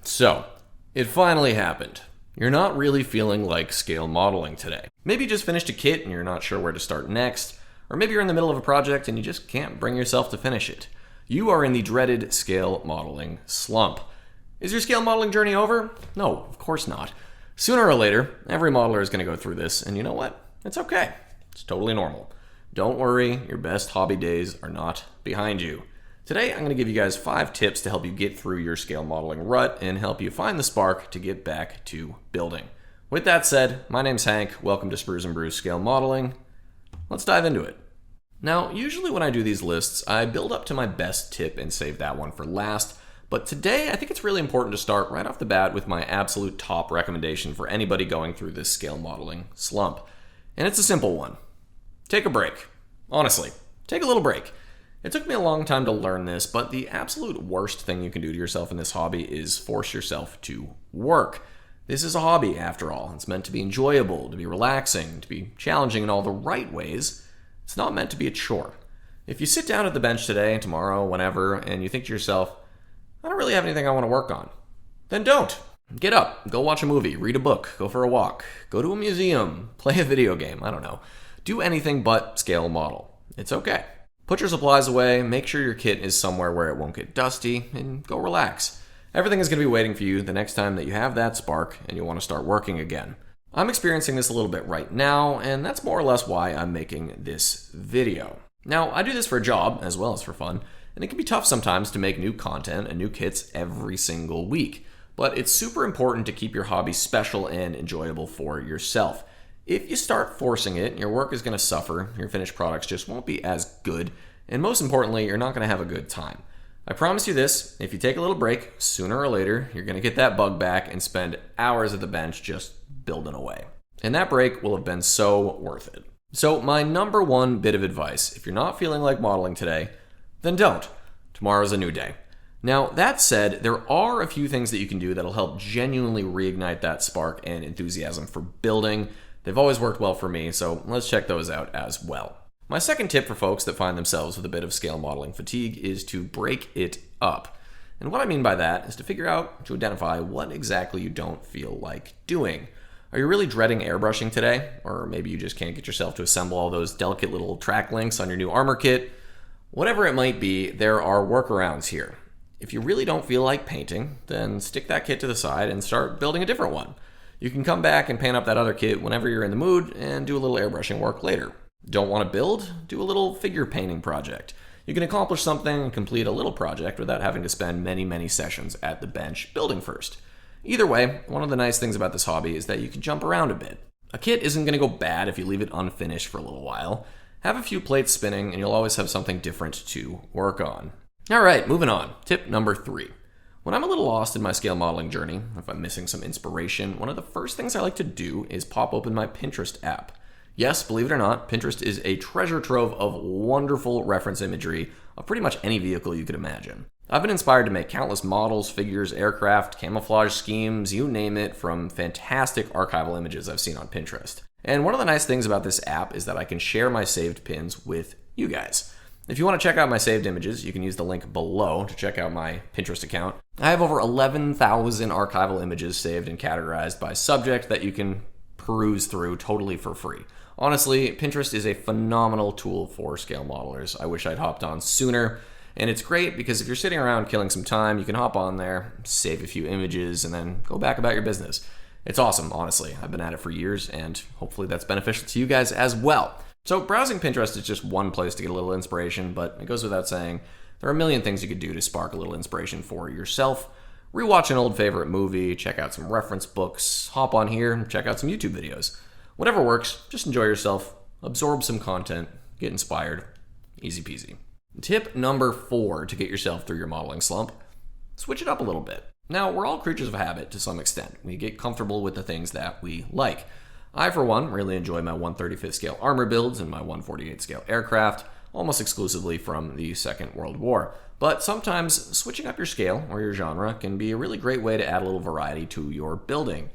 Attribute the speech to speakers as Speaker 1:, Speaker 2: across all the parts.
Speaker 1: So, it finally happened. You're not really feeling like scale modeling today. Maybe you just finished a kit and you're not sure where to start next, or maybe you're in the middle of a project and you just can't bring yourself to finish it. You are in the dreaded scale modeling slump. Is your scale modeling journey over? No, of course not. Sooner or later, every modeler is going to go through this, and you know what? It's okay. It's totally normal. Don't worry, your best hobby days are not behind you. Today, I'm going to give you guys 5 tips to help you get through your scale modeling rut and help you find the spark to get back to building. With that said, my name's Hank. Welcome to Spruce and Bruce Scale Modeling. Let's dive into it. Now, usually when I do these lists, I build up to my best tip and save that one for last. But today, I think it's really important to start right off the bat with my absolute top recommendation for anybody going through this scale modeling slump. And it's a simple one. Take a break. Honestly, take a little break. It took me a long time to learn this, but the absolute worst thing you can do to yourself in this hobby is force yourself to work. This is a hobby, after all. It's meant to be enjoyable, to be relaxing, to be challenging in all the right ways. It's not meant to be a chore. If you sit down at the bench today, tomorrow, whenever, and you think to yourself, I don't really have anything I want to work on, then don't. Get up, go watch a movie, read a book, go for a walk, go to a museum, play a video game, I don't know. Do anything but scale model. It's okay. Put your supplies away, make sure your kit is somewhere where it won't get dusty, and go relax. Everything is going to be waiting for you the next time that you have that spark and you want to start working again. I'm experiencing this a little bit right now, and that's more or less why I'm making this video. Now, I do this for a job as well as for fun, and it can be tough sometimes to make new content and new kits every single week. But it's super important to keep your hobby special and enjoyable for yourself. If you start forcing it, your work is going to suffer, your finished products just won't be as good, and most importantly, you're not going to have a good time. I promise you this, if you take a little break, sooner or later, you're going to get that bug back and spend hours at the bench just building away. And that break will have been so worth it. So my number one bit of advice, if you're not feeling like modeling today, then don't. Tomorrow's a new day. Now, that said, there are a few things that you can do that'll help genuinely reignite that spark and enthusiasm for building. They've always worked well for me, so let's check those out as well. My second tip for folks that find themselves with a bit of scale modeling fatigue is to break it up. And what I mean by that is to identify what exactly you don't feel like doing. Are you really dreading airbrushing today? Or maybe you just can't get yourself to assemble all those delicate little track links on your new armor kit? Whatever it might be, there are workarounds here. If you really don't feel like painting, then stick that kit to the side and start building a different one. You can come back and paint up that other kit whenever you're in the mood and do a little airbrushing work later. Don't want to build? Do a little figure painting project. You can accomplish something and complete a little project without having to spend many sessions at the bench building first. Either way, one of the nice things about this hobby is that you can jump around a bit. A kit isn't going to go bad if you leave it unfinished for a little while. Have a few plates spinning and you'll always have something different to work on. Alright, moving on. Tip number 3. When I'm a little lost in my scale modeling journey, if I'm missing some inspiration, one of the first things I like to do is pop open my Pinterest app. Yes, believe it or not, Pinterest is a treasure trove of wonderful reference imagery of pretty much any vehicle you could imagine. I've been inspired to make countless models, figures, aircraft, camouflage schemes, you name it, from fantastic archival images I've seen on Pinterest. And one of the nice things about this app is that I can share my saved pins with you guys. If you want to check out my saved images, you can use the link below to check out my Pinterest account. I have over 11,000 archival images saved and categorized by subject that you can peruse through totally for free. Honestly, Pinterest is a phenomenal tool for scale modelers. I wish I'd hopped on sooner. And it's great because if you're sitting around killing some time, you can hop on there, save a few images, and then go back about your business. It's awesome, honestly. I've been at it for years, and hopefully that's beneficial to you guys as well. So browsing Pinterest is just one place to get a little inspiration, but it goes without saying, there are a million things you could do to spark a little inspiration for yourself. Rewatch an old favorite movie, check out some reference books, hop on here and check out some YouTube videos. Whatever works, just enjoy yourself, absorb some content, get inspired. Easy peasy. Tip number 4 to get yourself through your modeling slump: switch it up a little bit. Now, we're all creatures of habit to some extent. We get comfortable with the things that we like. I, for one, really enjoy my 1/35th scale armor builds and my 1/48 scale aircraft, almost exclusively from the Second World War. But sometimes switching up your scale or your genre can be a really great way to add a little variety to your building.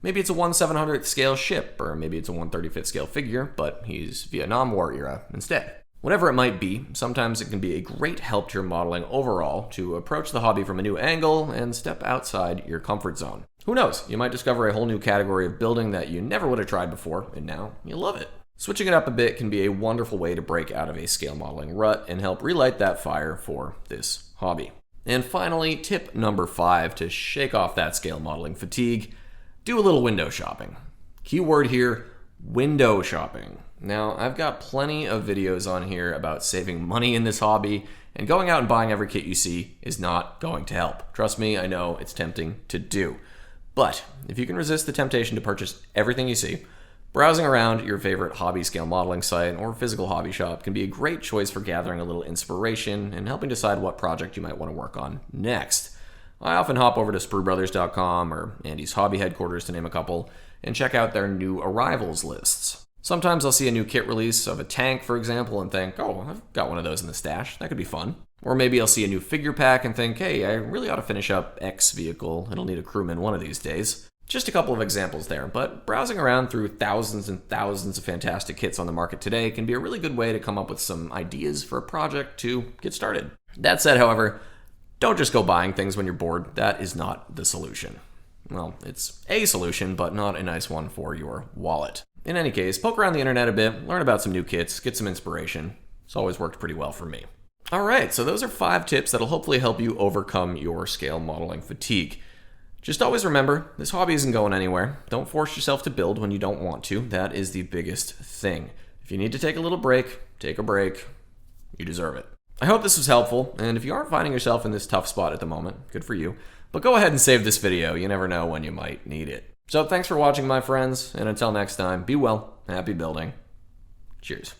Speaker 1: Maybe it's a 1/700th scale ship, or maybe it's a 1/35th scale figure, but he's Vietnam War era instead. Whatever it might be, sometimes it can be a great help to your modeling overall to approach the hobby from a new angle and step outside your comfort zone. Who knows, you might discover a whole new category of building that you never would have tried before, and now you love it. Switching it up a bit can be a wonderful way to break out of a scale modeling rut and help relight that fire for this hobby. And finally, tip number 5 to shake off that scale modeling fatigue, do a little window shopping. Keyword here, window shopping. Now, I've got plenty of videos on here about saving money in this hobby, and going out and buying every kit you see is not going to help. Trust me, I know it's tempting to do. But if you can resist the temptation to purchase everything you see, browsing around your favorite hobby scale modeling site or physical hobby shop can be a great choice for gathering a little inspiration and helping decide what project you might want to work on next. I often hop over to spruebrothers.com or Andy's Hobby Headquarters, to name a couple, and check out their new arrivals lists. Sometimes I'll see a new kit release of a tank, for example, and think, oh, I've got one of those in the stash. That could be fun. Or maybe I'll see a new figure pack and think, hey, I really ought to finish up X vehicle. It'll need a crewman one of these days. Just a couple of examples there, but browsing around through thousands and thousands of fantastic kits on the market today can be a really good way to come up with some ideas for a project to get started. That said, however, don't just go buying things when you're bored. That is not the solution. Well, it's a solution, but not a nice one for your wallet. In any case, poke around the internet a bit, learn about some new kits, get some inspiration. It's always worked pretty well for me. Alright, so those are 5 tips that'll hopefully help you overcome your scale modeling fatigue. Just always remember, this hobby isn't going anywhere. Don't force yourself to build when you don't want to. That is the biggest thing. If you need to take a little break, take a break. You deserve it. I hope this was helpful, and if you aren't finding yourself in this tough spot at the moment, good for you. But go ahead and save this video. You never know when you might need it. So thanks for watching, my friends, and until next time, be well, happy building. Cheers.